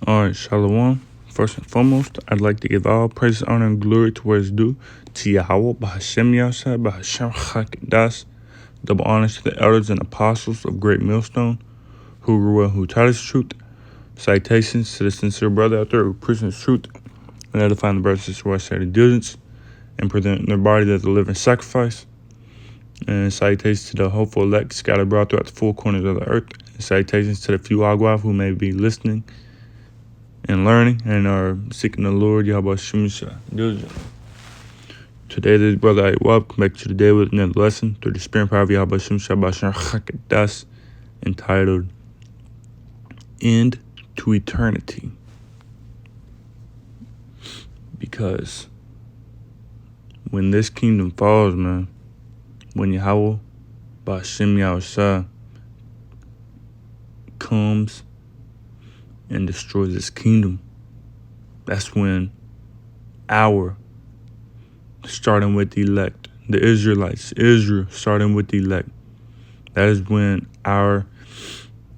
All right, Shalom. First and foremost, I'd like to give all praise, honor, and glory to where it's due to Yahweh, Bahashem Yahshua, Bahashem Chakadas. Double honors to the elders and apostles of Great Millstone, who taught us truth. Citations to the sincere brother out there who preaches truth and edifying the brothers and sisters who are studying diligence and presenting their body as a living sacrifice. And citations to the hopeful elect scattered abroad throughout the four corners of the earth. And citations to the few Agwav who may be listening and learning and are seeking the Lord Yahweh Shemisha diligently. Today, this brother I welcome back to the day with another lesson through the spirit and power of Yahweh Shemisha Bashan Chakadas, entitled End to Eternity. Because when this kingdom falls, man, when Yahweh Bashem Yahshua comes and destroys this kingdom, that's when starting with the elect, the Israelites, Israel starting with the elect, that is when our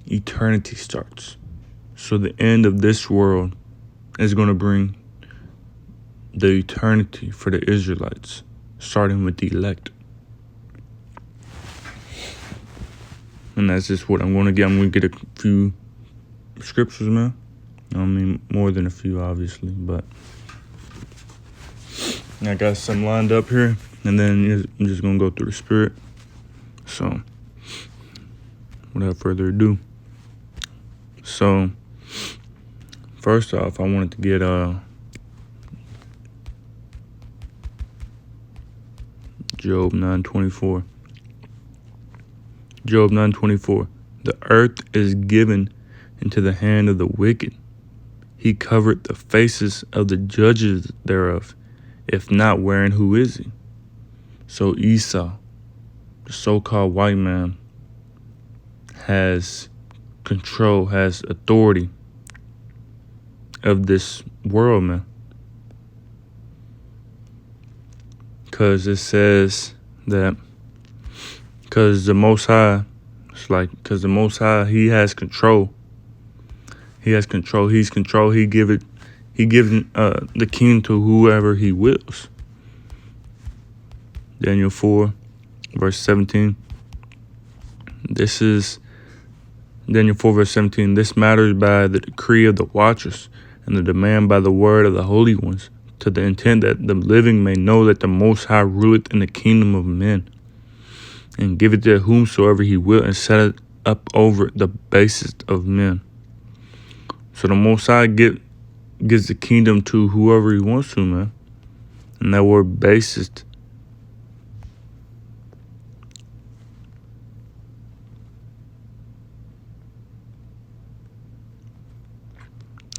eternity starts. So the end of this world is going to bring the eternity for the Israelites, starting with the elect. And that's just what I'm going to get. I'm going to get a few scriptures, man. I mean, more than a few, obviously, but I got some lined up here, and then I'm just going to go through the spirit. So, without further ado. So, first off, I wanted to get Job 9:24. Job 9:24. The earth is given into the hand of the wicked. He covered the faces of the judges thereof. If not, wherein who is he? So Esau, the so-called white man, has control, has authority of this world, man. Because it says that, because the Most High, because the Most High, he has control. He has control. He's control. He gives the king to whoever he wills. Daniel 4, verse 17. This is Daniel 4, verse 17. This matters by the decree of the watchers and the demand by the word of the holy ones, to the intent that the living may know that the Most High ruleth in the kingdom of men, and give it to whomsoever he will, and set it up over the basest of men. So the Most High gives the kingdom to whoever he wants to, man. And that word basest,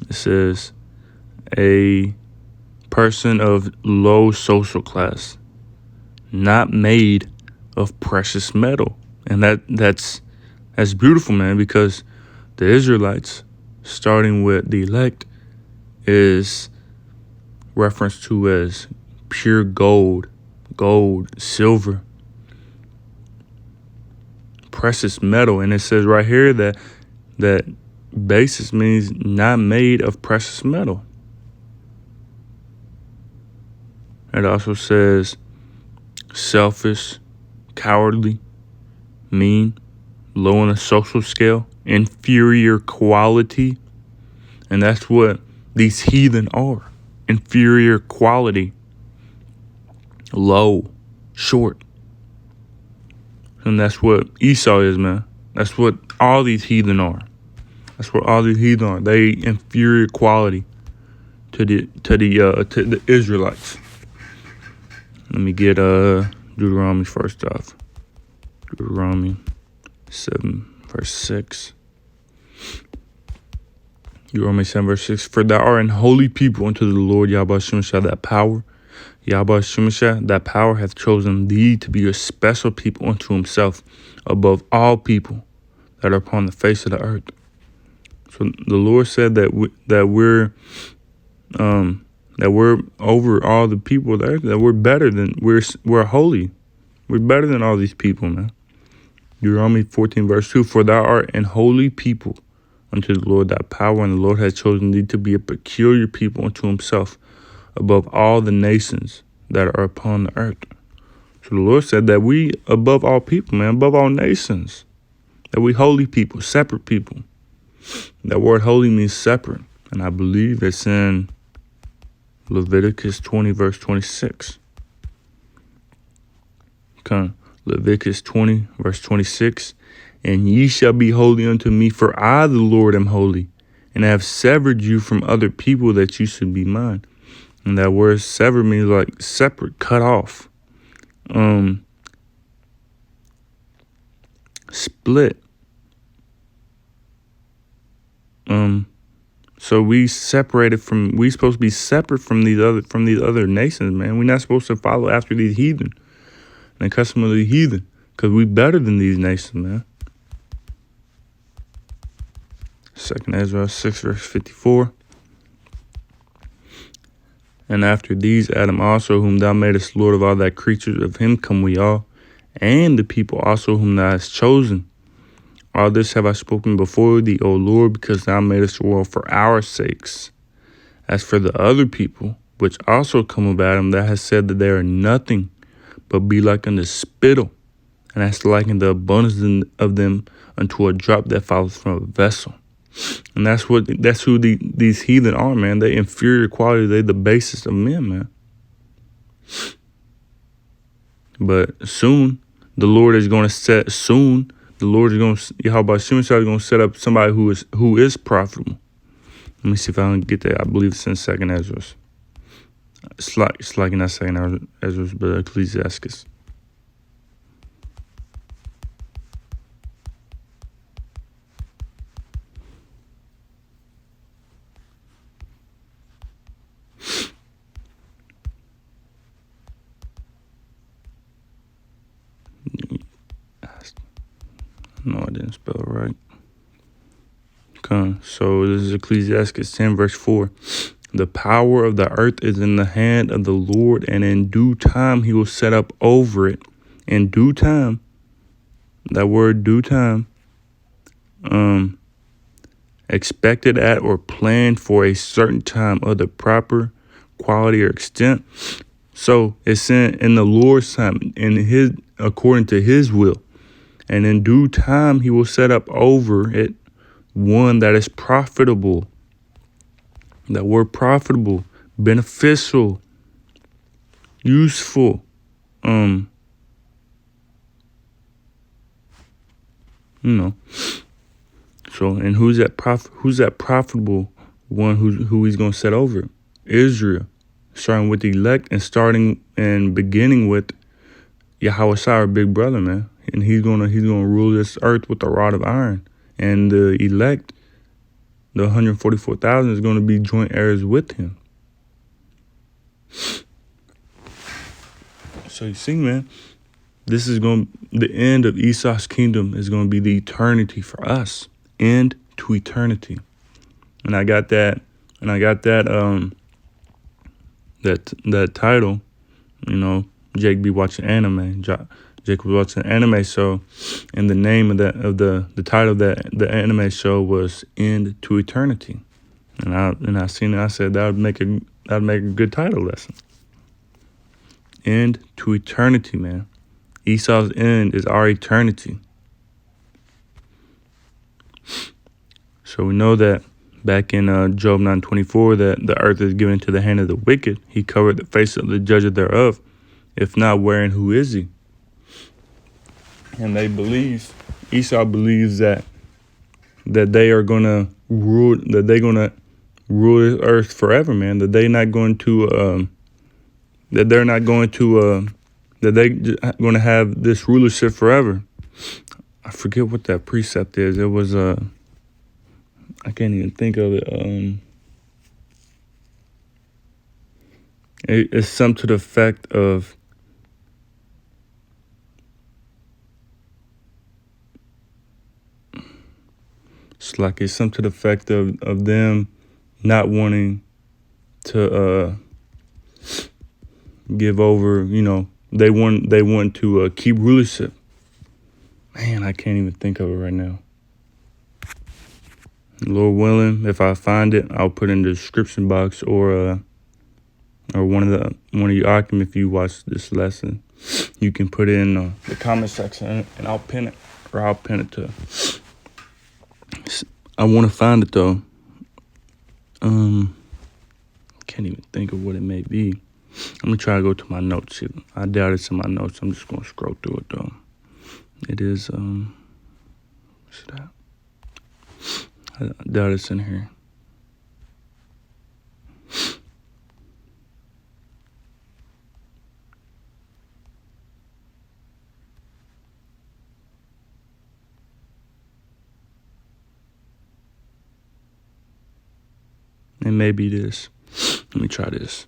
it says a person of low social class, not made of precious metal. And that's beautiful, man, because the Israelites, starting with the elect, is referenced to as pure gold, silver, precious metal. And it says right here that basis means not made of precious metal. It also says selfish, cowardly, mean, low on the social scale, inferior quality. And that's what these heathen are. Inferior quality. Low. Short. And that's what Esau is, man. That's what all these heathen are. That's what all these heathen are. They inferior quality to the Israelites. Let me get Deuteronomy first off. Deuteronomy 7, verse 6. Deuteronomy 7, verse 6. For thou art an holy people unto the Lord Yahweh Shemisha, that power. Yahweh Shemisha, that power hath chosen thee to be a special people unto himself above all people that are upon the face of the earth. So the Lord said that we're over all the people there, that we're better than, we're holy. We're better than all these people, man. Deuteronomy 14, verse 2. For thou art an holy people unto the Lord thy power, and the Lord hath chosen thee to be a peculiar people unto himself above all the nations that are upon the earth. So the Lord said that we above all people, man, above all nations, that we holy people, separate people. That word holy means separate, and I believe it's in Leviticus 20, verse 26. Okay. Leviticus 20, verse 26. And ye shall be holy unto me, for I, the Lord, am holy, and I have severed you from other people that you should be mine. And that word sever means like separate, cut off, split. So we supposed to be separate from these other nations, man. We're not supposed to follow after these heathen and the custom of the heathen, because we better than these nations, man. 2 Ezra 6, verse 54. And after these, Adam also, whom thou madest Lord of all thy creatures, of him come we all, and the people also whom thou hast chosen. All this have I spoken before thee, O Lord, because thou madest the world for our sakes. As for the other people, which also come of Adam, thou hast said that they are nothing, but be like unto spittle, and hast likened the abundance of them unto a drop that falleth from a vessel. And that's who these heathen are, man. They inferior quality. They the basest of men, man. But soon, the Lord is going to set. Soon, the Lord is going to. Yahweh Shem is going to set up somebody who is profitable. Let me see if I can get that. I believe it's in 2 Ezra. It's like not 2 Ezra, but Ecclesiastes. No, I didn't spell it right. Okay, so this is Ecclesiastes 10, verse 4. The power of the earth is in the hand of the Lord, and in due time he will set up over it. In due time, that word due time, expected at or planned for a certain time of the proper quality or extent. So it's in the Lord's time, according to his will. And in due time, he will set up over it one that is profitable. That word profitable, beneficial, useful. So, and who's that profitable one who he's going to set over it? Israel, starting with the elect and beginning with Yahweh, our big brother, man. And he's gonna rule this earth with a rod of iron. And the elect, the 144,000, is gonna be joint heirs with him. So you see, man, the end of Esau's kingdom is gonna be the eternity for us. End to eternity. And I got that that title, Jake be watching anime. Jake was watching an anime show, and the name of the title of the anime show was End to Eternity. And I seen it. I said that would make a good title lesson. End to eternity, man. Esau's end is our eternity. So we know that back in Job 9:24 that the earth is given into the hand of the wicked. He covered the face of the judge thereof. If not, where and who is he? And Esau believes that they are gonna rule, that they're gonna rule the earth forever, man. That they're gonna have this rulership forever. I forget what that precept is. It was I can't even think of it. It's something to the effect of it's something to the effect of them not wanting to give over. They want to keep rulership. Man, I can't even think of it right now. Lord willing, if I find it, I'll put it in the description box or one of you Akim, if you watch this lesson, you can put it in the comment section and I'll pin it, or I'll pin it to. I want to find it though. Can't even think of what it may be. I'm gonna try to go to my notes here. I doubt it's in my notes. I'm just gonna scroll through it though. It is what's that? I doubt it's in here. It may be this. Let me try this.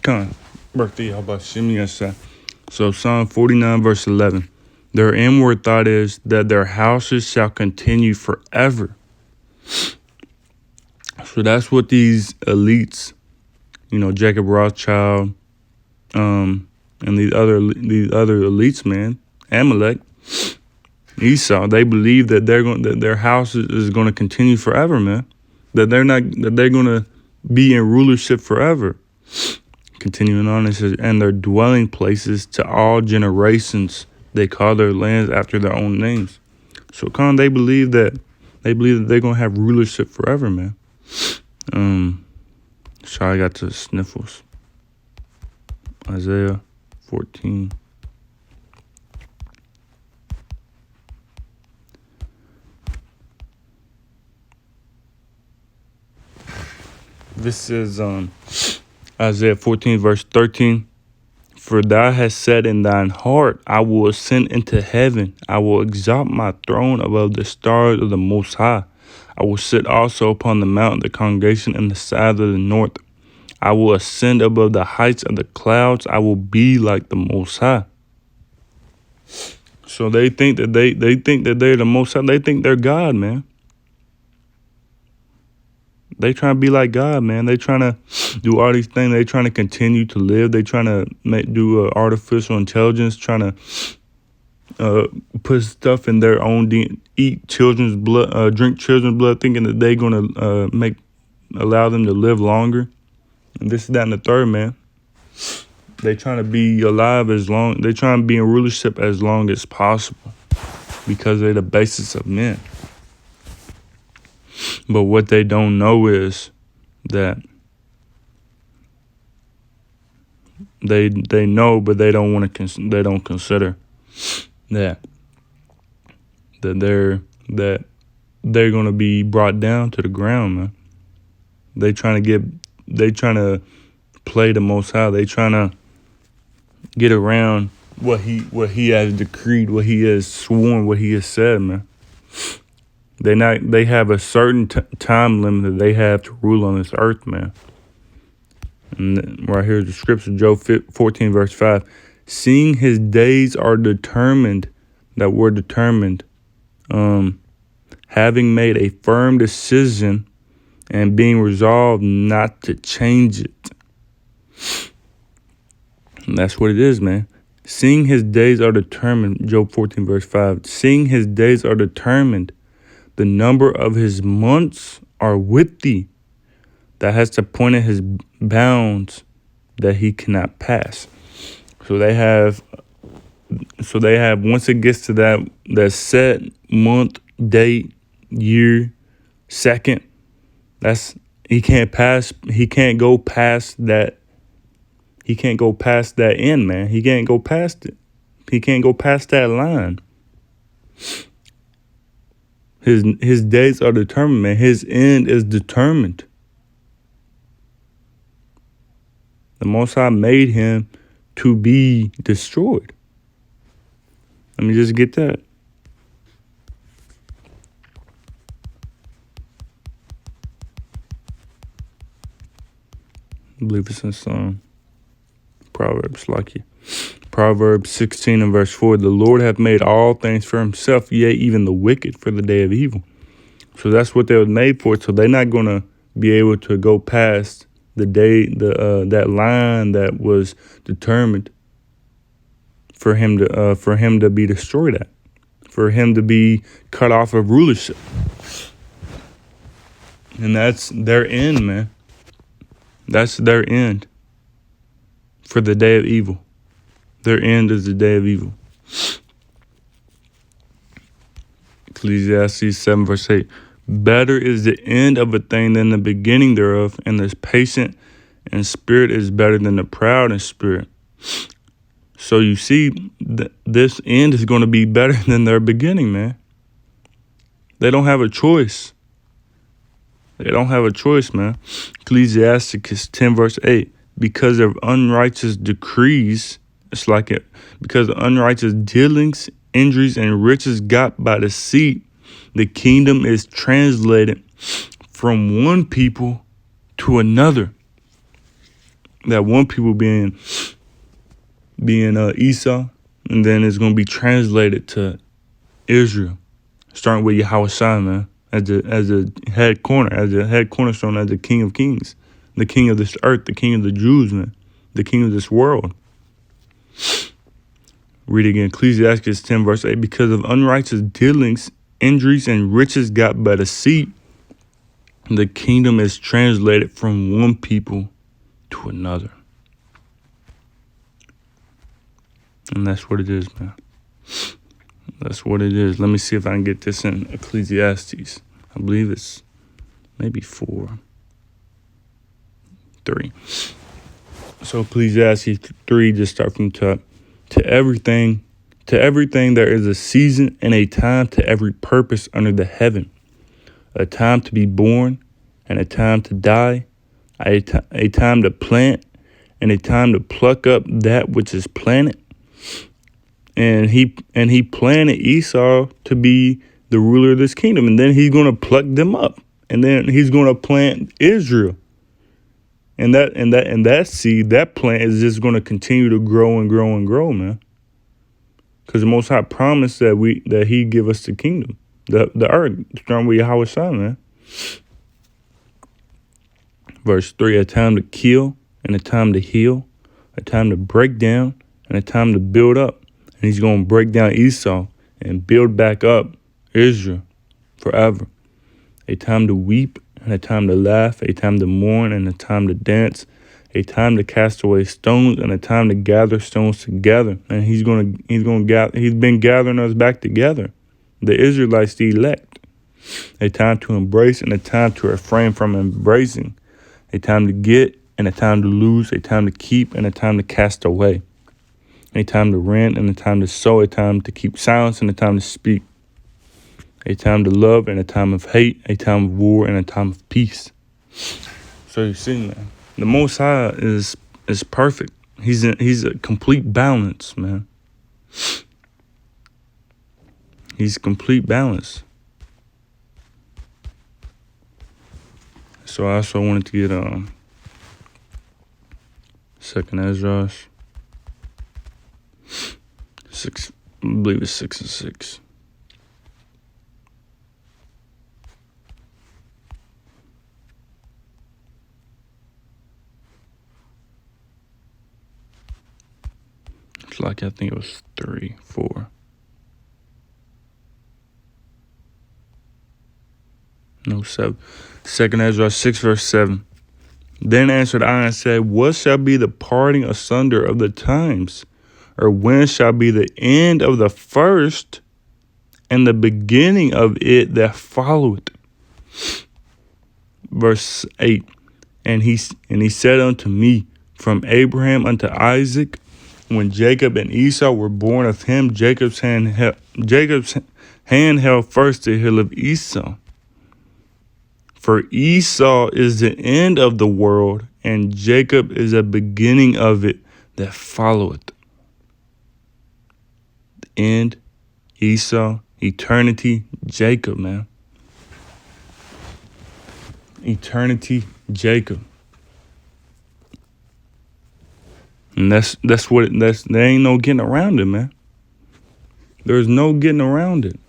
Come on. Birthday, how about Shimei? So Psalm 49 verse 11. Their inward thought is that their houses shall continue forever. So that's what these elites, Jacob Rothschild, and these other elites, man, Amalek, Esau, they believe that that their house is going to continue forever, man. That they're going to be in rulership forever. Continuing on, it says, and their dwelling places to all generations. They call their lands after their own names. So, they believe that they're gonna have rulership forever, man. So I got the sniffles. Isaiah 14. This is Isaiah 14 verse 13. For thou hast said in thine heart, I will ascend into heaven. I will exalt my throne above the stars of the Most High. I will sit also upon the mountain, the congregation in the side of the north. I will ascend above the heights of the clouds. I will be like the Most High. So they think that they think that they're the Most High. They think they're God, man. They trying to be like God, man. They trying to do all these things. They trying to continue to live. They trying to do artificial intelligence, trying to put stuff in their own eat children's blood, drink children's blood, thinking that they're gonna allow them to live longer. And this, that, and the third, man. They trying to be alive they trying to be in rulership as long as possible because they're the basis of men. But what they don't know is that they know, but they don't want to. They don't consider that they're going to be brought down to the ground, man. They trying to play the Most High. They trying to get around what he has decreed, what he has sworn, what he has said, man. They have a certain time limit that they have to rule on this earth, man. And right here is the scripture, Job 14 verse 5. Seeing his days are determined, that word determined, having made a firm decision and being resolved not to change it. And that's what it is, man. Seeing his days are determined, Job 14 verse 5. Seeing his days are determined, the number of his months are with thee. That has to point at his bounds that he cannot pass. So they have once it gets to that set month, date, year, second, he can't go past that. He can't go past that end, man. He can't go past it. He can't go past that line. His days are determined, man. His end is determined. The Most High made him to be destroyed. Let me just get that. I believe it's in some Proverbs, like you. Proverbs 16 and verse 4. The Lord hath made all things for himself, yea, even the wicked for the day of evil. So that's what they were made for. So they're not going to be able to go past The day, that line that was determined for him to be destroyed at, for him to be cut off of rulership. And that's their end, man. That's their end for the day of evil. Their end is the day of evil. Ecclesiastes 7 verse 8. Better is the end of a thing than the beginning thereof, and the patient in spirit is better than the proud in spirit. So you see, this end is going to be better than their beginning, man. They don't have a choice. They don't have a choice, man. Ecclesiastes 10 verse 8. Because of unrighteous decrees, it's like it. Because of unrighteous dealings, injuries, and riches got by deceit, the kingdom is translated from one people to another. That one people being Esau, and then it's going to be translated to Israel, starting with Yahushua, man, as a head cornerstone, as the King of Kings, the King of this earth, the King of the Jews, man, the King of this world. Read again, Ecclesiastes 10 verse 8. Because of unrighteous dealings, injuries, and riches got by deceit, the kingdom is translated from one people to another. And that's what it is, man. That's what it is. Let me see if I can get this in Ecclesiastes. I believe it's maybe 4, 3. So Ecclesiastes 3, just start from top. To everything there is a season and a time to every purpose under the heaven. A time to be born and a time to die. A time to plant and a time to pluck up that which is planted. And he planted Esau to be the ruler of this kingdom. And then he's going to pluck them up. And then he's going to plant Israel. And that seed, that plant is just going to continue to grow and grow and grow, man. Because the Most High promised that he give us the kingdom, the earth, starting with Yahushua, man. Verse 3, a time to kill and a time to heal, a time to break down and a time to build up. And he's going to break down Esau and build back up Israel forever. A time to weep and a time to laugh, a time to mourn and a time to dance, a time to cast away stones and a time to gather stones together. And he's been gathering us back together, the Israelites, the elect. A time to embrace and a time to refrain from embracing, a time to get and a time to lose, a time to keep and a time to cast away, a time to rent and a time to sow, a time to keep silence and a time to speak, a time to love and a time of hate, a time of war and a time of peace. So you see, man, the Most High is perfect. He's a complete balance, man. He's complete balance. So I also wanted to get 2nd Ezra 6, I believe it's 6 and 6. It's like, I think it was 3, 4. No, 7. 2nd Ezra 6 verse 7. Then answered I and said, what shall be the parting asunder of the times? Or when shall be the end of the first and the beginning of it that followeth? Verse 8. And he said unto me, from Abraham unto Isaac, when Jacob and Esau were born of him, Jacob's hand held first the hill of Esau. For Esau is the end of the world, and Jacob is a beginning of it that followeth. The end, Esau, eternity, Jacob, man. Eternity, Jacob. And there ain't no getting around it, man. There's no getting around it.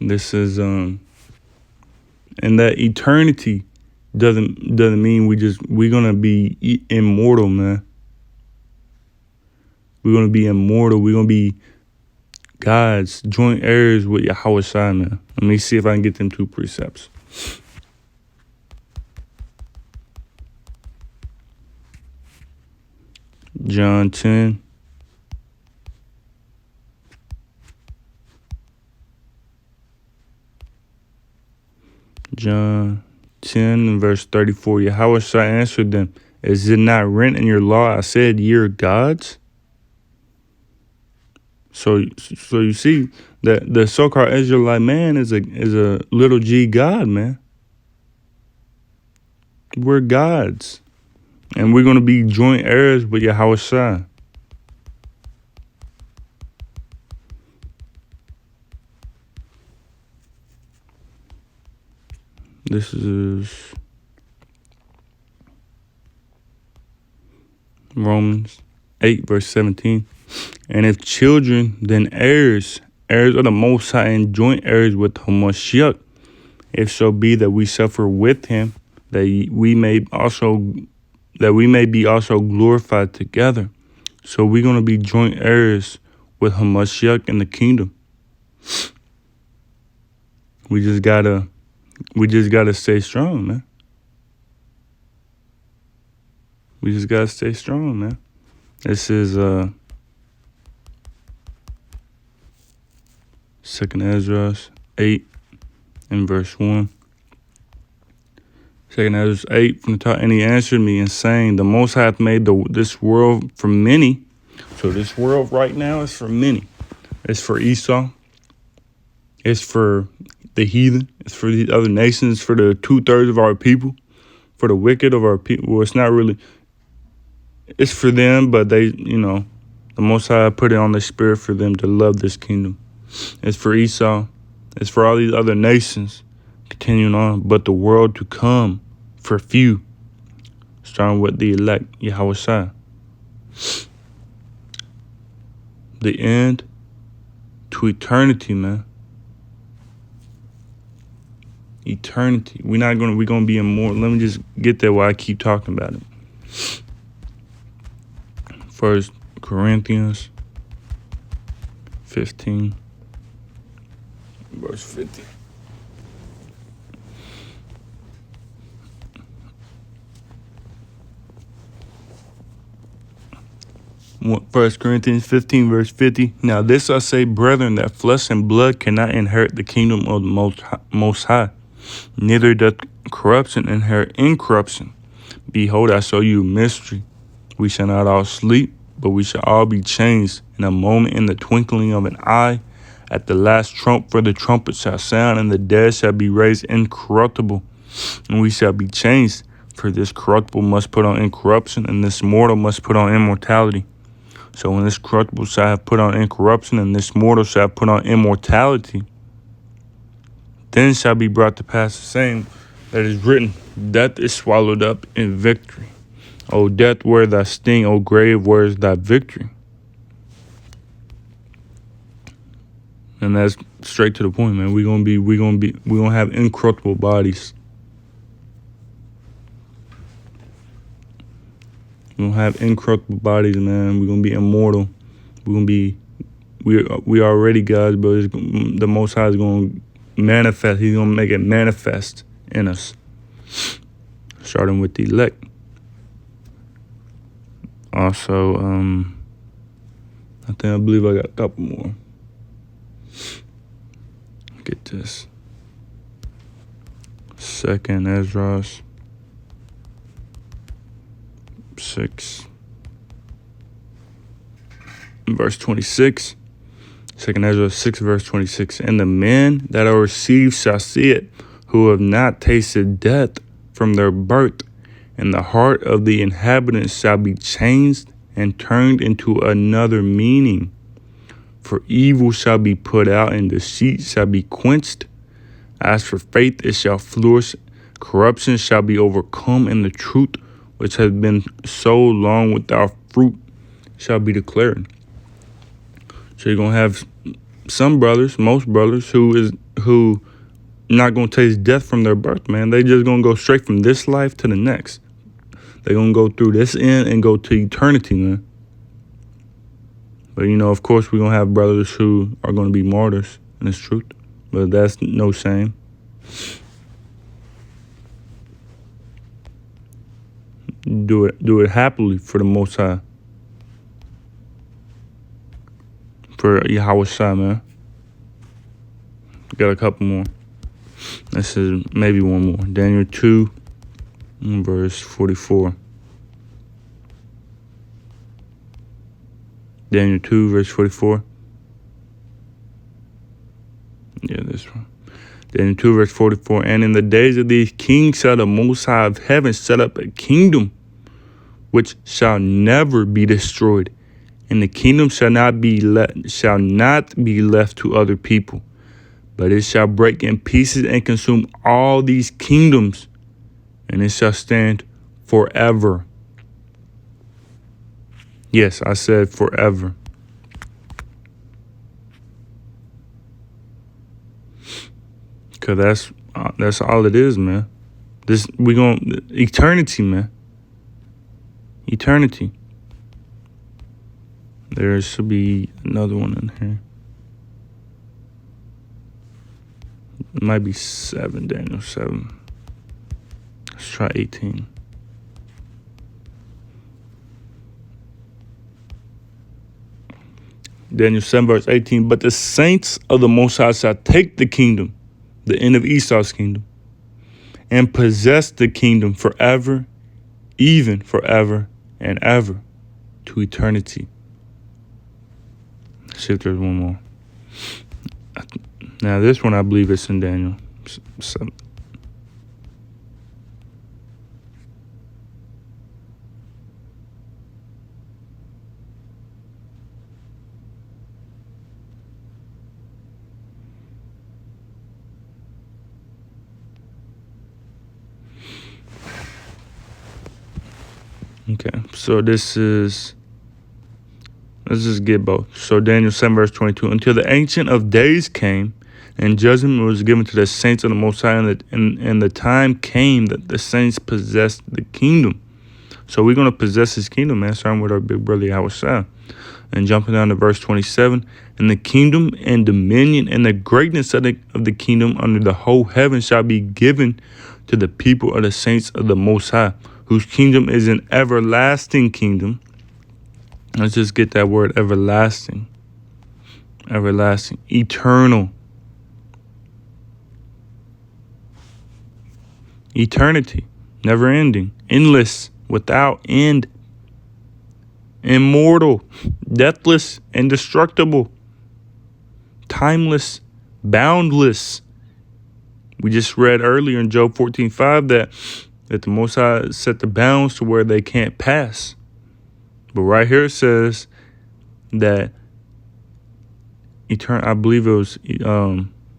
This is And that eternity doesn't mean we're gonna be immortal, man. We're gonna be immortal. We're gonna be God's joint heirs with Yahweh Shai, man. Let me see if I can get them 2 precepts. John 10. John 10 and verse 34. Yahweh Shai answered them, is it not written in your law, I said, ye are gods? So you see that the so-called Israelite man is a little g God, man. We're gods. And we're going to be joint heirs with Yahweh Shai. This is Romans 8, verse 17. And if children, then heirs, heirs of the Most High, and joint heirs with Hamashiach, if so be that we suffer with him, that we may be also glorified together. So we're going to be joint heirs with Hamashiach in the kingdom. We just gotta stay strong, man. We just gotta stay strong, man. This is 2nd Ezra 8 and verse 1. 2nd Ezra 8 from the top, and he answered me and saying, the Most High hath made this world for many. So this world right now is for many. It's for Esau. It's for the heathen. It's for the other nations. It's for the 2/3 of our people. For the wicked of our people. Well, it's not really. It's for them, but they, the Most High put it on their spirit for them to love this kingdom. It's for Esau. It's for all these other nations. Continuing on. But the world to come for few. Starting with the elect, Yahweh Shai. The end to eternity, man. Eternity. We're gonna be immortal. Let me just get there while I keep talking about it. 1 Corinthians 15, verse 50. First Corinthians 15, verse 50. Now this I say, brethren, that flesh and blood cannot inherit the kingdom of the Most High, neither doth corruption inherit incorruption. Behold, I show you a mystery. We shall not all sleep, but we shall all be changed in a moment, in the twinkling of an eye, at the last trump. For the trumpet shall sound, and the dead shall be raised incorruptible, and we shall be changed. For this corruptible must put on incorruption, and this mortal must put on immortality. So when this corruptible shall have put on incorruption, and this mortal shall have put on immortality, then shall be brought to pass the same that is written, death is swallowed up in victory. O death, where is thy sting? O grave, where is thy victory? And that's straight to the point, man. We're gonna have incorruptible bodies. We're gonna have incorruptible bodies, man. We're gonna be immortal. We already gods, but the Most High is gonna manifest. He's gonna make it manifest in us, starting with the elect. Also, I believe I got a couple more. Get this. 2nd Ezra 6, verse 26. 2nd Ezra 6, verse 26. And the men that are received shall see it, who have not tasted death from their birth. And the heart of the inhabitants shall be changed and turned into another meaning. For evil shall be put out, and deceit shall be quenched. As for faith, it shall flourish. Corruption shall be overcome, and the truth, which has been so long without fruit, shall be declared. So you're gonna have some brothers, most brothers, who not going to taste death from their birth, man. They just going to go straight from this life to the next. They're going to go through this end and go to eternity, man. But, you know, of course, we're going to have brothers who are going to be martyrs in this truth. But that's no shame. Do it happily for the Most High. For Yahweh Shai, man. Got a couple more. This is maybe one more. Daniel 2, verse 44. Daniel 2, verse 44. Yeah, this one. Daniel 2, verse 44. And in the days of these kings shall the Most High of heaven set up a kingdom which shall never be destroyed, and the kingdom shall not be left to other people, but it shall break in pieces and consume all these kingdoms, and it shall stand forever. Yes, I said forever. Cause that's all it is, man. Eternity, man. Eternity. There should be another one in here. It might be 7, Daniel 7. Let's try 18. Daniel 7, verse 18. But the saints of the Most High shall take the kingdom, the end of Esau's kingdom, and possess the kingdom forever, even forever and ever, to eternity. Let's see if there's one more. Now, this one, I believe it's in Daniel 7. Okay, so let's just get both. So Daniel 7, verse 22. Until the Ancient of Days came, and judgment was given to the saints of the Most High, and the time came that the saints possessed the kingdom. So we're going to possess his kingdom, man, starting with our big brother Yahweh Shai. And jumping down to verse 27. And the kingdom and dominion and the greatness of the kingdom under the whole heaven shall be given to the people of the saints of the Most High, whose kingdom is an everlasting kingdom. Let's just get that word, everlasting. Everlasting. Eternal. Eternity. Never ending. Endless. Without end. Immortal. Deathless. Indestructible. Timeless. Boundless. We just read earlier in Job 14:5 that the Most High set the bounds to where they can't pass. But right here it says that I believe it was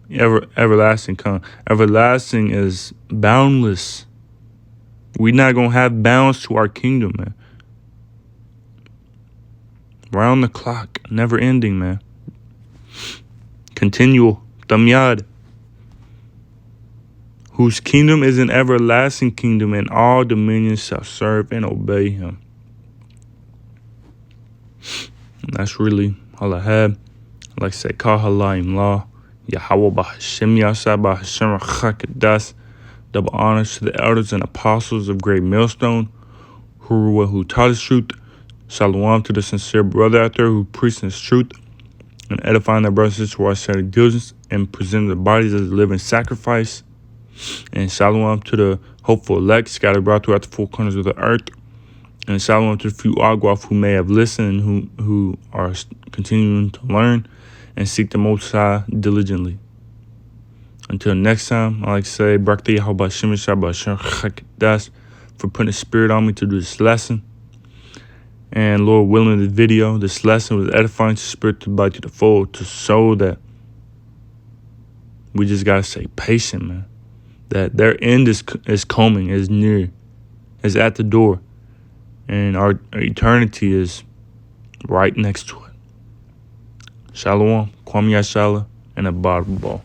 everlasting. Everlasting is boundless. We're not going to have bounds to our kingdom, man. Round the clock, never ending, man. Continual, tamyad. Whose kingdom is an everlasting kingdom, and all dominions shall serve and obey him. And that's really all I had. Like I said, Kahalayim La, Yahweh Bahashem Yasai Bahashem Chakadas. Double honors to the elders and apostles of Great Millstone, who taught us truth. Shalom to the sincere brother out there who preached this truth and edifying their brothers and sisters who are setting diligence and presenting their bodies as a living sacrifice. And shalom to the hopeful elect scattered abroad throughout the four corners of the earth. And shalom to the few Agwaf who may have listened and who are continuing to learn and seek the Most High diligently. Until next time, I like to say, Brakta Yahweh Hashem Shabbat Chakadas for putting a spirit on me to do this lesson. And Lord willing, this lesson was edifying to spirit to body to the full, to show that we just got to stay patient, man. That their end is coming, is near, is at the door. And our eternity is right next to it. Shalom, Kwame Yashala, and a bottom ball.